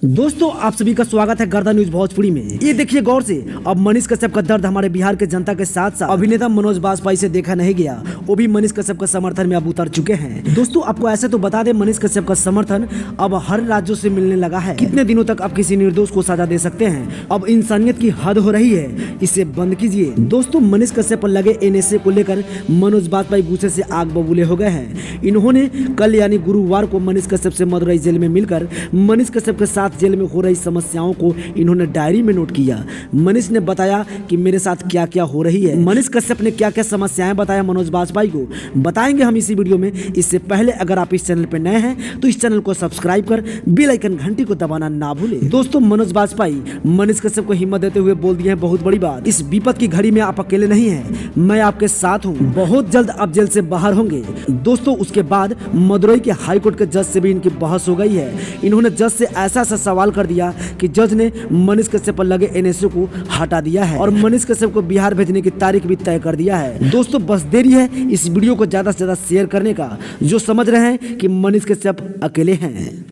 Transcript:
दोस्तों आप सभी का स्वागत है गर्दा न्यूज भोजपुरी में। ये देखिए गौर से, अब मनीष कश्यप का दर्द हमारे बिहार के जनता के साथ साथ अभिनेता मनोज बाजपेयी से देखा नहीं गया। वो भी मनीष कश्यप का समर्थन में अब उतर चुके हैं। दोस्तों आपको ऐसे तो बता दें, मनीष कश्यप का समर्थन अब हर राज्यों से मिलने लगा है। कितने दिनों तक आप किसी निर्दोष को सजा दे सकते हैं? अब इंसानियत की हद हो रही है, इसे बंद कीजिए। दोस्तों मनीष कश्यप पर लगे एनएसए को लेकर मनोज बाजपेयी गुस्से से आग बबूले हो गए हैं। इन्होंने कल यानी गुरुवार को मनीष कश्यप से मदुरई जेल में मिलकर मनीष कश्यप के साथ जेल में हो रही समस्याओं को इन्होंने डायरी में नोट किया। मनीष ने बताया कि मेरे साथ क्या क्या हो रही है। मनीष कश्यप ने क्या क्या समस्याएं बताया मनोज बाजपेयी को, बताएंगे हम इसी वीडियो में। इससे पहले अगर आप इस चैनल पर नए हैं तो इस चैनल को सब्सक्राइब कर बेल आइकन घंटी को दबाना ना भूलें। दोस्तों मनोज बाजपेयी मनीष कश्यप को हिम्मत देते हुए बोल दिए हैं बहुत बड़ी बात। इस विपद की घड़ी में आप अकेले नहीं हैं, मैं आपके साथ हूं। बहुत जल्द आप जेल से बाहर होंगे। दोस्तों उसके बाद मदुरई के हाईकोर्ट के जज से भी इनकी बहस हो गई है। इन्होंने जज से ऐसा सवाल कर दिया कि जज ने मनीष कश्यप पर लगे एनएसए को हटा दिया है और मनीष कश्यप को बिहार भेजने की तारीख भी तय कर दिया है। दोस्तों बस देरी है इस वीडियो को ज्यादा से ज्यादा शेयर करने का, जो समझ रहे हैं कि मनीष कश्यप अकेले हैं।